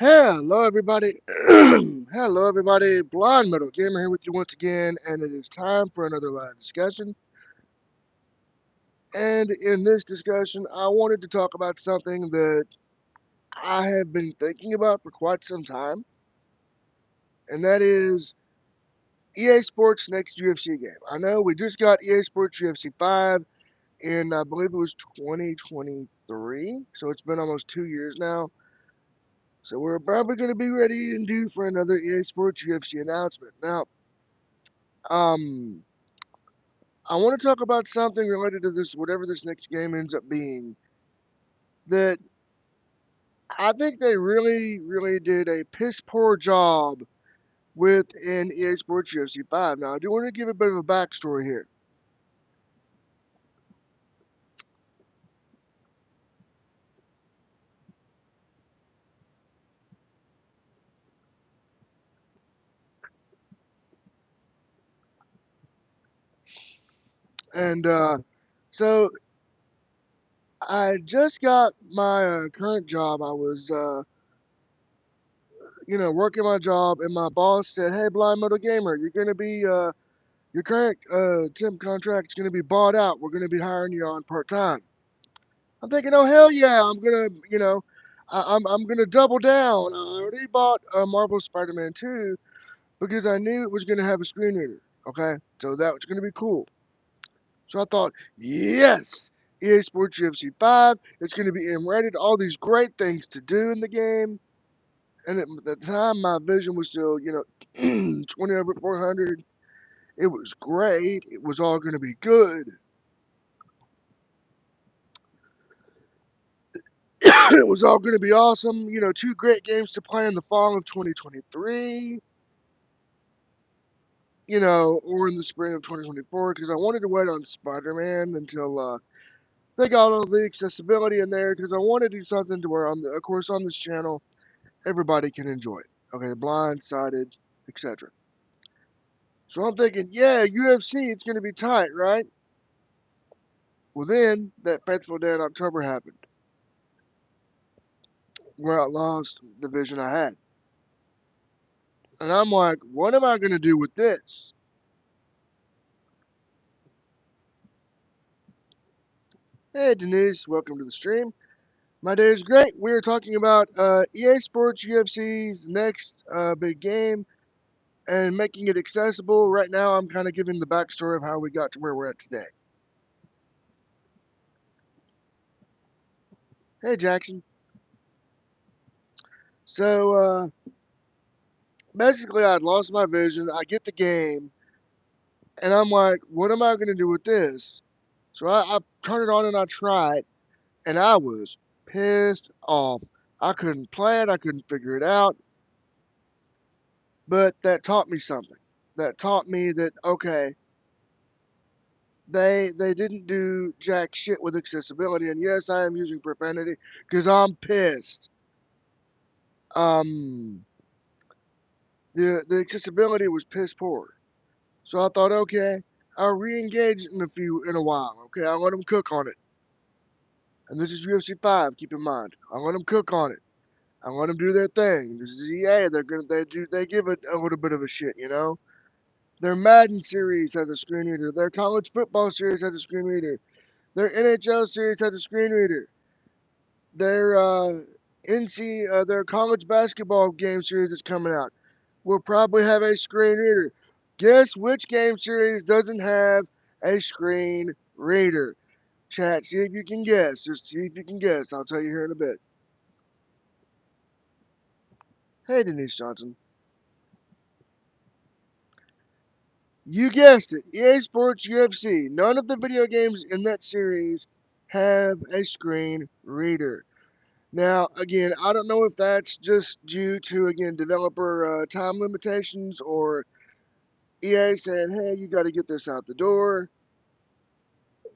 Hello, everybody. Hello, everybody. Blind Metal Gamer here with you once again, and it is time for another live discussion. And in this discussion, I wanted to talk about something that I have been thinking about for quite some time, and that is EA Sports' next UFC game. I know we just got EA Sports UFC 5 in, I believe it was 2023, so it's been almost 2 years now. So we're probably going to be ready and due for another EA Sports UFC announcement. Now, um, I want to talk about something related to this, whatever this next game ends up being, that I think they really, really did a piss poor job with in EA Sports UFC 5. Now, I do want to give a bit of a backstory here. And so I just got my current job. I was, working my job, and my boss said, "Hey, Blind Metal Gamer, you're going to be, your current temp contract is going to be bought out. We're going to be hiring you on part time." I'm thinking, oh hell yeah, I'm gonna, I'm gonna double down. I already bought Marvel Spider-Man 2 because I knew it was gonna have a screen reader. Okay, so that was gonna be cool. So I thought, yes, EA Sports UFC 5. It's gonna be M-rated. All these great things to do in the game. And at the time, my vision was still, 20 over 400. It was great. It was all gonna be good. It was all going to be awesome. Two great games to play in the fall of 2023, or in the spring of 2024, because I wanted to wait on Spider Man until they got all the accessibility in there, because I want to do something to where, of course, on this channel, everybody can enjoy it. Okay, blind, sighted, etc. So I'm thinking, yeah, UFC, it's going to be tight, right? Well, then that fateful day in October happened, where I lost the vision I had. And I'm like, what am I going to do with this? Hey, Denise, welcome to the stream. My day is great. We are talking about EA Sports UFC's next big game and making it accessible. Right now, I'm kind of giving the backstory of how we got to where we're at today. Hey, Jackson. So basically, I'd lost my vision. I get the game, and I'm like, what am I going to do with this? So I turn it on and I try it, and I was pissed off. I couldn't play it. I couldn't figure it out. But that taught me something. That taught me that, okay, they didn't do jack shit with accessibility. And yes, I am using profanity because I'm pissed. Um, the accessibility was piss poor. So I thought, okay, I'll re-engage in a while. Okay, I'll let them cook on it. And this is UFC 5. Keep in mind, I'll let them cook on it. I'll let them do their thing. This is EA. They give it a little bit of a shit, you know. Their Madden series has a screen reader. Their college football series has a screen reader. Their NHL series has a screen reader. Their their college basketball game series that's coming out will probably have a screen reader. Guess which game series doesn't have a screen reader? Chat, see if you can guess. Just see if you can guess. I'll tell you here in a bit. Hey, Denise Johnson. You guessed it. EA Sports UFC. None of the video games in that series have a screen reader. Now, again, I don't know if that's just due to, again, developer time limitations or EA saying, hey, you got to get this out the door.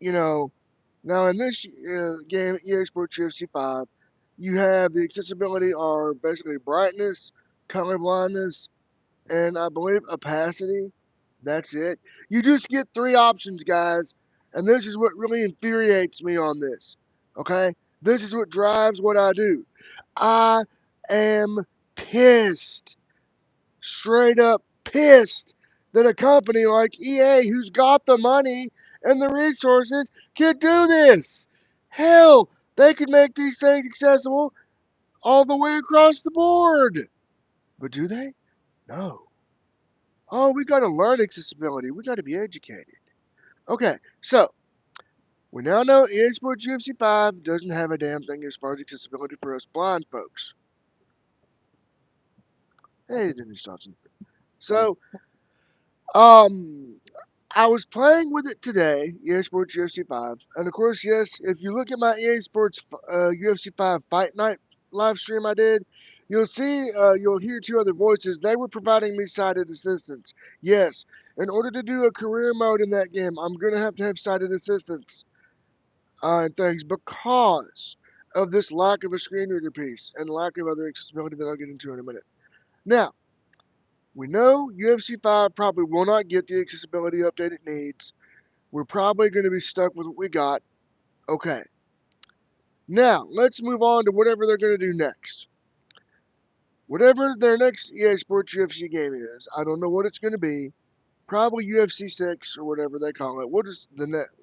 You know, now in this game, EA Sports UFC 5, you have the accessibility are basically brightness, color blindness, and I believe opacity. That's it. You just get three options, guys. And this is what really infuriates me on this. Okay? This is what drives what I do. I am pissed, straight up pissed that a company like EA, who's got the money and the resources, can do this. Hell, they could make these things accessible all the way across the board. But do they? No. Oh, we got to learn accessibility. We got to be educated. Okay, so we now know EA Sports UFC 5 doesn't have a damn thing as far as accessibility for us blind folks. Hey, Dennis Johnson. So, um, I was playing with it today, EA Sports UFC 5, and of course, yes, if you look at my EA Sports UFC 5 Fight Night live stream I did, you'll hear two other voices. They were providing me sighted assistance. Yes, in order to do a career mode in that game, I'm gonna have to have sighted assistance and things because of this lack of a screen reader piece and lack of other accessibility that I'll get into in a minute. Now, we know UFC 5 probably will not get the accessibility update it needs. We're probably going to be stuck with what we got. Okay. Now, let's move on to whatever they're going to do next. Whatever their next EA Sports UFC game is, I don't know what it's going to be. Probably UFC 6 or whatever they call it. We'll just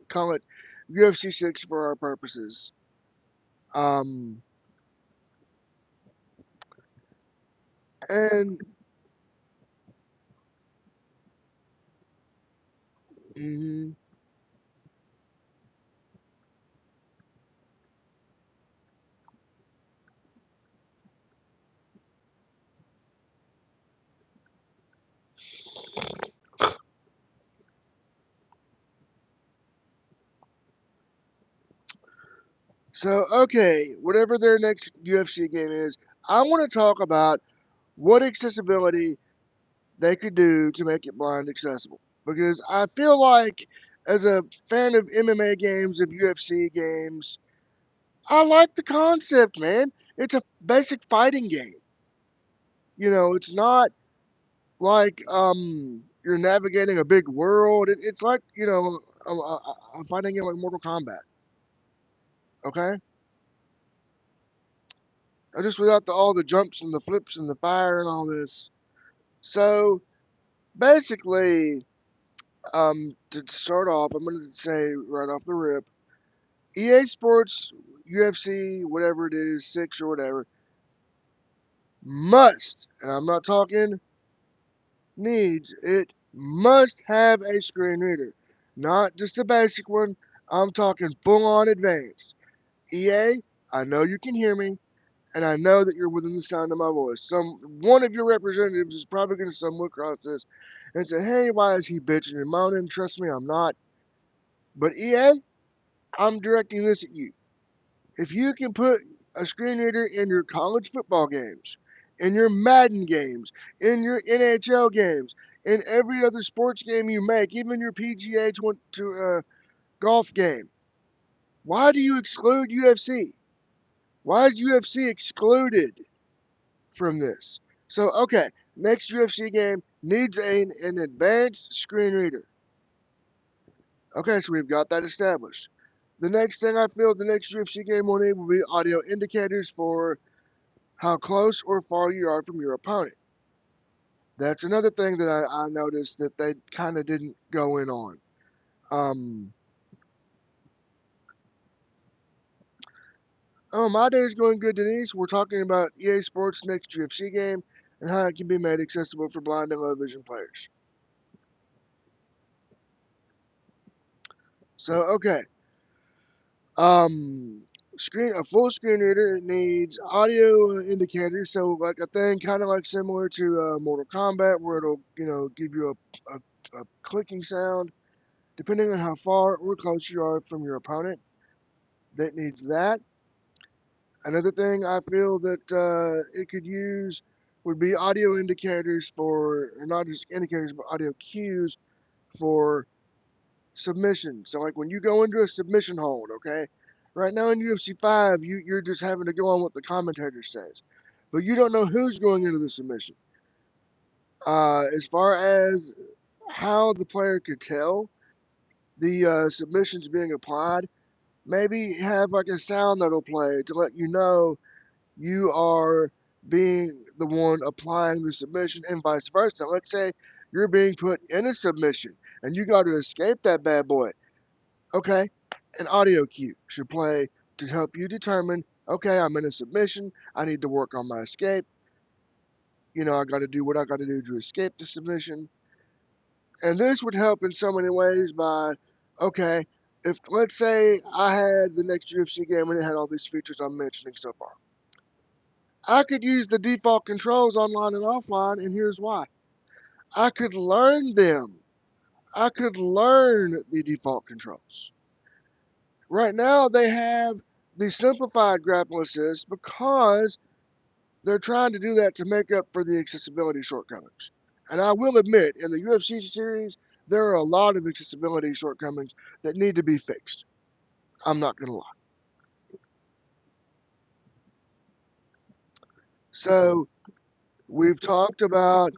call it UFC 6 for our purposes. Um, and mm, so, okay, whatever their next UFC game is, I want to talk about what accessibility they could do to make it blind accessible. Because I feel like, as a fan of MMA games, of UFC games, I like the concept, man. It's a basic fighting game. It's not like you're navigating a big world. It's like a fighting game like Mortal Kombat. Okay, just without all the jumps and the flips and the fire and all this. So basically, to start off, I'm going to say right off the rip, EA Sports, UFC, whatever it is, 6 or whatever, must, and I'm not talking needs, it must have a screen reader. Not just a basic one, I'm talking full on advanced. EA, I know you can hear me, and I know that you're within the sound of my voice. One of your representatives is probably going to stumble across this and say, hey, why is he bitching and moaning? Trust me, I'm not. But EA, I'm directing this at you. If you can put a screen reader in your college football games, in your Madden games, in your NHL games, in every other sports game you make, even your PGA golf game, why do you exclude UFC? Why is UFC excluded from this? So, okay, next UFC game needs an advanced screen reader. Okay, so we've got that established. The next thing I feel the next UFC game will need will be audio indicators for how close or far you are from your opponent. That's another thing that I noticed that they kind of didn't go in on. Um, my day is going good, Denise. We're talking about EA Sports' next UFC game and how it can be made accessible for blind and low vision players. So, okay. Um, a full screen reader needs audio indicators. So, like a thing kind of like similar to Mortal Kombat, where it'll give you a clicking sound depending on how far or close you are from your opponent. That needs that. Another thing I feel that it could use would be audio indicators or not just indicators, but audio cues for submission. So, like when you go into a submission hold, okay? Right now in UFC 5, you're just having to go on what the commentator says. But you don't know who's going into the submission. As far as how the player could tell the submission's being applied, maybe have like a sound that'll play to let you know you are being the one applying the submission and vice versa. Let's say you're being put in a submission and you got to escape that bad boy. Okay, an audio cue should play to help you determine, okay, I'm in a submission, I need to work on my escape. I got to do what I got to do to escape the submission. And this would help in so many ways by, okay, if let's say I had the next UFC game and it had all these features I'm mentioning so far, I could use the default controls online and offline, and here's why. I could learn them. I could learn the default controls. Right now, they have the simplified grapple assist because they're trying to do that to make up for the accessibility shortcomings. And I will admit, in the UFC series, there are a lot of accessibility shortcomings that need to be fixed. I'm not going to lie. So we've talked about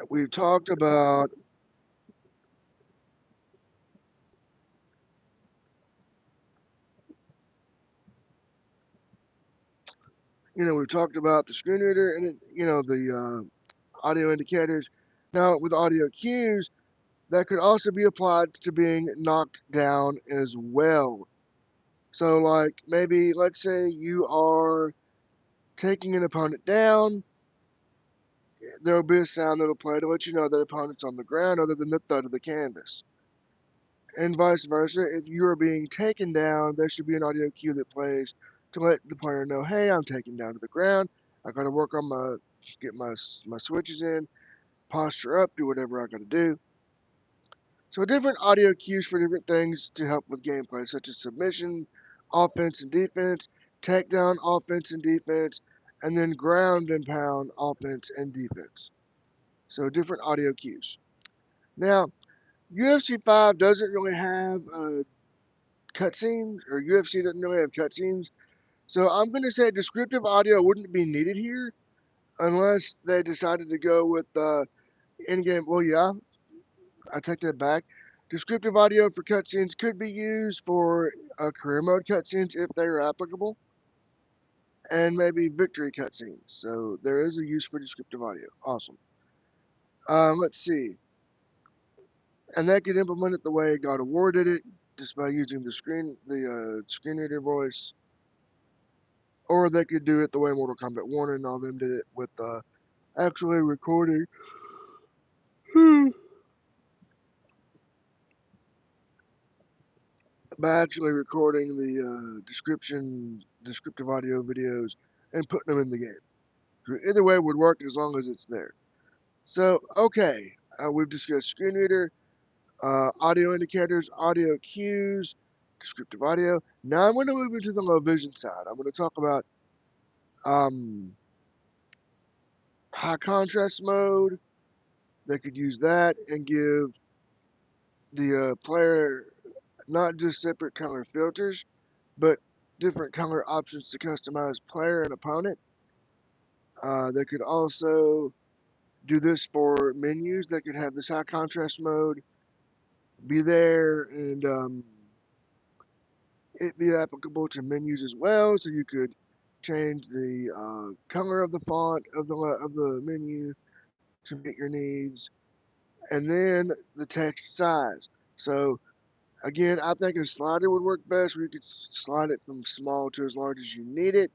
we've talked about we've talked about the screen reader and the audio indicators. Now with audio cues, that could also be applied to being knocked down as well. So like maybe let's say you are taking an opponent down, there'll be a sound that'll play to let you know that opponent's on the ground other than the thud of the canvas. And vice versa, if you are being taken down, there should be an audio cue that plays to let the player know, hey, I'm taken down to the ground. I got to work on get my switches in, posture up, do whatever I got to do. So different audio cues for different things to help with gameplay, such as submission, offense and defense, takedown, offense and defense, and then ground and pound, offense and defense. So different audio cues. Now, UFC 5 doesn't really have cutscenes, or UFC doesn't really have cutscenes. So I'm going to say descriptive audio wouldn't be needed here unless they decided to go with in-game. Well, yeah, I take that back. Descriptive audio for cutscenes could be used for career mode cutscenes if they are applicable, and maybe victory cutscenes. So there is a use for descriptive audio. Awesome. Let's see. And they could implement it the way God awarded it, just by using the screen reader voice, or they could do it the way Mortal Kombat 1 and all them did it with actually recording. By actually recording the descriptive audio videos and putting them in the game. Either way would work as long as it's there. So, okay, we've discussed screen reader, audio indicators, audio cues, descriptive audio. Now I'm going to move into the low vision side. I'm going to talk about um, high contrast mode. They could use that and give the player not just separate color filters, but different color options to customize player and opponent. They could also do this for menus. They could have this high contrast mode be there and it be applicable to menus as well. So you could change the color of the font of the menu to meet your needs, and then the text size. So again, I think a slider would work best where you could slide it from small to as large as you need it.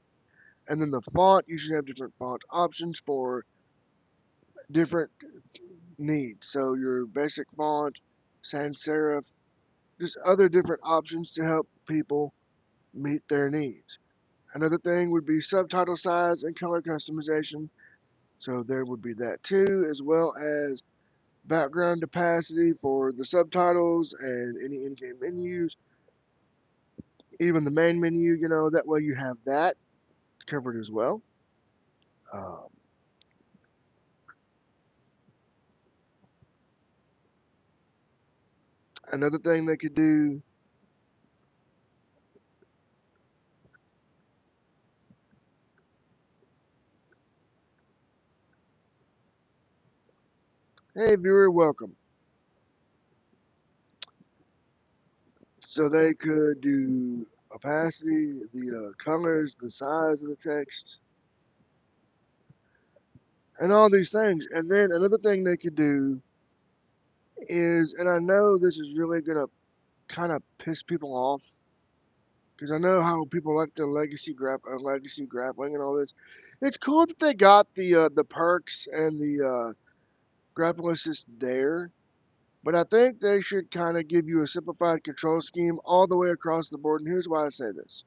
And then the font, you should have different font options for different needs. So your basic font, sans serif, just other different options to help people meet their needs. Another thing would be subtitle size and color customization. So there would be that too, as well as background opacity for the subtitles and any in-game menus, even the main menu, that way you have that covered as well. Um, Another thing they could do, hey viewer, welcome. So they could do opacity, the colors, the size of the text, and all these things. And then another thing they could do is, and I know this is really gonna kind of piss people off because I know how people like their legacy grappling and all this. It's cool that they got the perks and the grappling assist there, but I think they should kind of give you a simplified control scheme all the way across the board. And here's why I say this: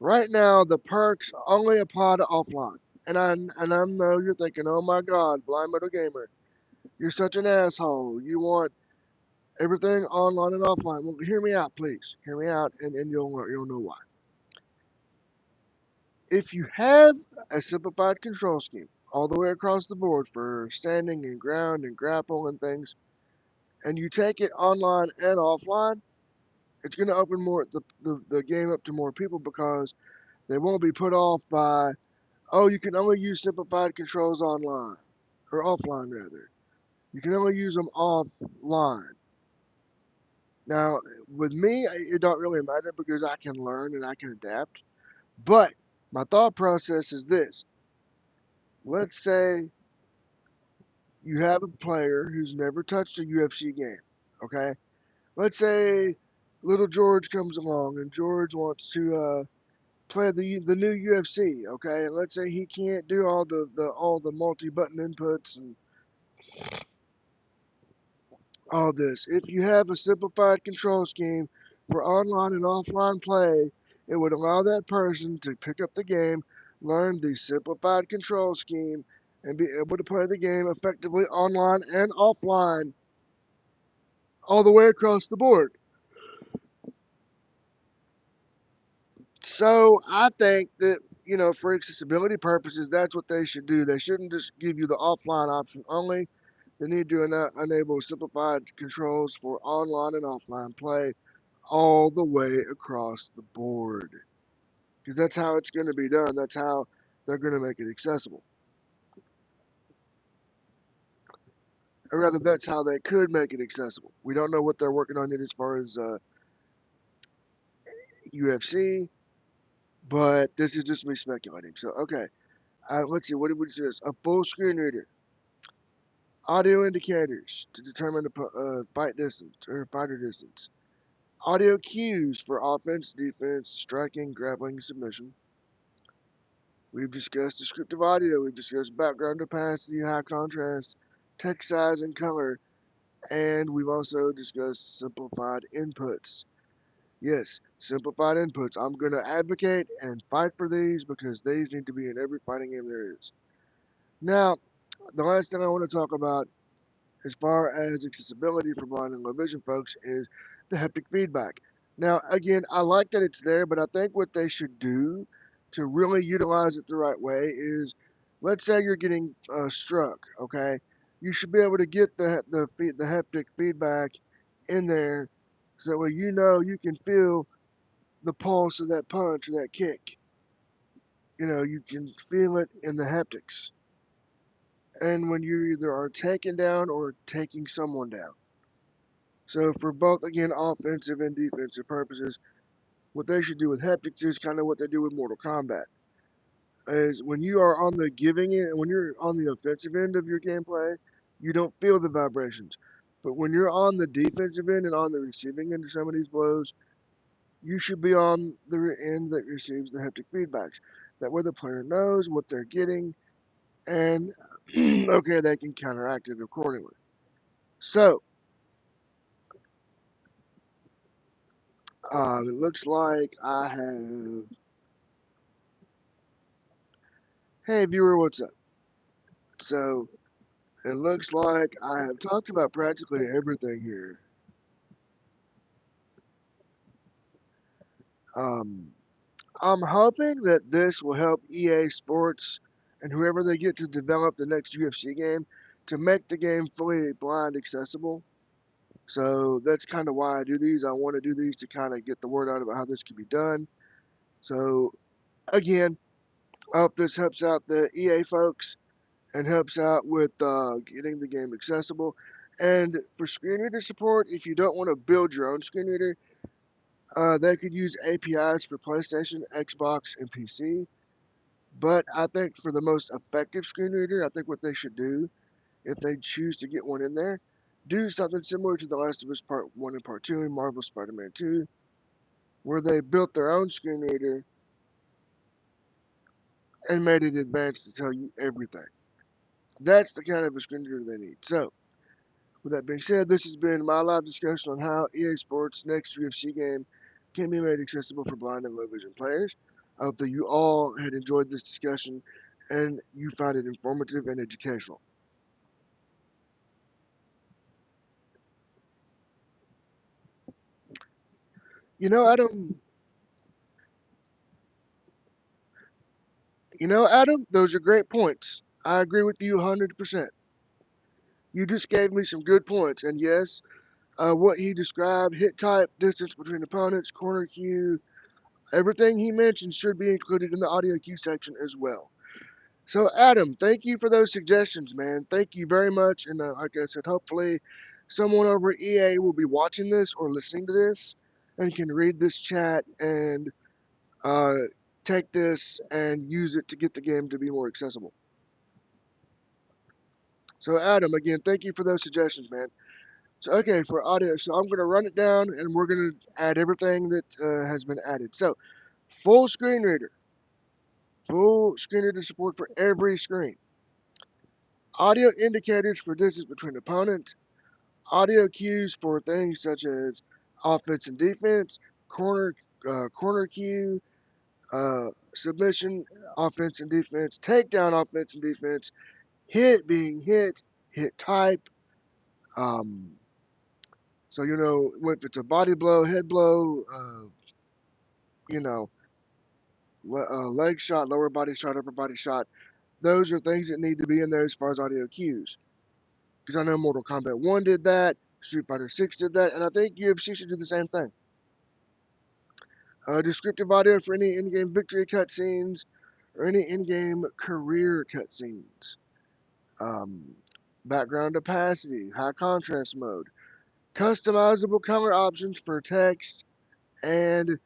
right now, the perks only apply to offline. And I know you're thinking, oh my God, Blind Metal Gamer, you're such an asshole. You want everything online and offline. Well, hear me out, please. Hear me out, and you'll know why. If you have a simplified control scheme all the way across the board for standing and ground and grapple and things, and you take it online and offline, it's going to open the game up to more people because they won't be put off by, oh, you can only use simplified controls online, or offline rather. You can only use them offline. Now, with me, it don't really matter because I can learn and I can adapt. But my thought process is this: let's say you have a player who's never touched a UFC game. Okay, let's say little George comes along and George wants to play the new UFC. Okay, and let's say he can't do all the multi button inputs and all this. If you have a simplified control scheme for online and offline play, it would allow that person to pick up the game, learn the simplified control scheme, and be able to play the game effectively online and offline all the way across the board. So I think that, for accessibility purposes, that's what they should do. They shouldn't just give you the offline option only. They need to enable simplified controls for online and offline play all the way across the board. Because that's how it's going to be done. That's how they're going to make it accessible. Or rather, that's how they could make it accessible. We don't know what they're working on yet as far as UFC, but this is just me speculating. So, okay. Let's see. What did we just? A full screen reader. Audio indicators to determine the fight distance or fighter distance. Audio cues for offense, defense, striking, grappling, submission. We've discussed descriptive audio. We've discussed background opacity, high contrast, text size, and color. And we've also discussed simplified inputs. Yes, simplified inputs. I'm going to advocate and fight for these because these need to be in every fighting game there is. Now, the last thing I want to talk about as far as accessibility for blind and low vision folks is the haptic feedback. Now, again, I like that it's there, but I think what they should do to really utilize it the right way is, let's say you're getting struck, okay? You should be able to get the haptic feedback in there, so that way you can feel the pulse of that punch or that kick. You can feel it in the haptics, and when you either are taken down or taking someone down. So for both, again, offensive and defensive purposes, what they should do with haptics is kind of what they do with Mortal Kombat. Is when you are on the giving end, when you're on the offensive end of your gameplay, you don't feel the vibrations. But when you're on the defensive end and on the receiving end of some of these blows, you should be on the end that receives the haptic feedbacks. That way the player knows what they're getting, and okay, they can counteract it accordingly. So, it looks like I have. Hey viewer, what's up? So it looks like I have talked about practically everything here. Um, I'm hoping that this will help EA Sports and whoever they get to develop the next UFC game to make the game fully blind accessible. So that's kind of why I do these. I want to do these to kind of get the word out about how this can be done. So again, I hope this helps out the EA folks and helps out with getting the game accessible. And for screen reader support, if you don't want to build your own screen reader, They could use APIs for PlayStation, Xbox, and PC. But I think for the most effective screen reader, I think what they should do, if they choose to get one in there, do something similar to The Last of Us Part 1 and Part 2 and Marvel Spider-Man 2, where they built their own screen reader and made it advanced to tell you everything. That's the kind of a screen reader they need. So, with that being said, this has been my live discussion on how EA Sports' next UFC game can be made accessible for blind and low vision players. I hope that you all had enjoyed this discussion and you found it informative and educational. You know, Adam, Adam, those are great points. I agree with you 100%. You just gave me some good points. And yes, what he described, hit type, distance between opponents, corner cue, everything he mentioned should be included in the audio cue section as well. So, Adam, thank you for those suggestions, man. Thank you very much. And like I said, hopefully someone over at EA will be watching this or listening to this and can read this chat and uh, take this and use it to get the game to be more accessible. So, Adam, again, thank you for those suggestions, man. So, okay, for audio, so I'm going to run it down and we're going to add everything that has been added. So, full screen reader, full screen reader support for every screen. Audio indicators for distance between opponents, audio cues for things such as offense and defense, corner corner cue, submission, offense and defense, takedown, offense and defense, hit being hit, hit type. Um, so if it's a body blow, head blow, you know, leg shot, lower body shot, upper body shot. Those are things that need to be in there as far as audio cues. Because I know Mortal Kombat 1 did that, Street Fighter 6 did that, and I think UFC should do the same thing. Descriptive audio for any in-game victory cutscenes or any in-game career cutscenes. Um, Background opacity, high contrast mode, customizable color options for text and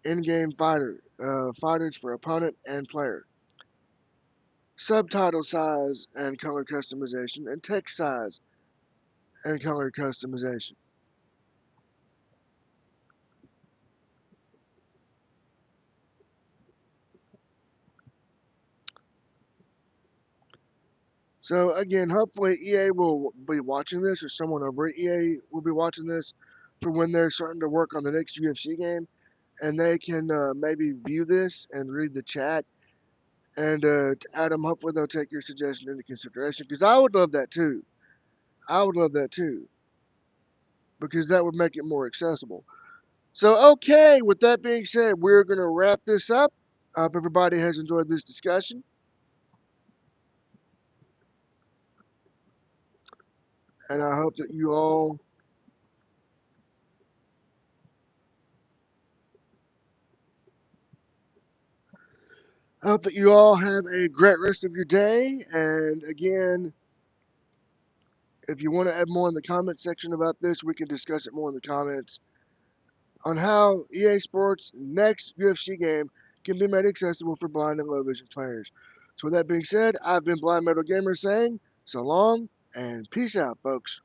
in-game fighters for opponent and player. Subtitle size and color customization, and text size and color customization. So again, hopefully EA will be watching this, or someone over at EA will be watching this for when they're starting to work on the next UFC game, and they can maybe view this and read the chat. And Adam, hopefully they'll take your suggestion into consideration because I would love that too. I would love that too because that would make it more accessible. So okay, with that being said, we're gonna wrap this up. I hope everybody has enjoyed this discussion, and I hope that you all have a great rest of your day. And again, if you want to add more in the comment section about this, we can discuss it more in the comments on how EA Sports' next UFC game can be made accessible for blind and low vision players. So, with that being said, I've been Blind Metal Gamer saying so long and peace out, folks.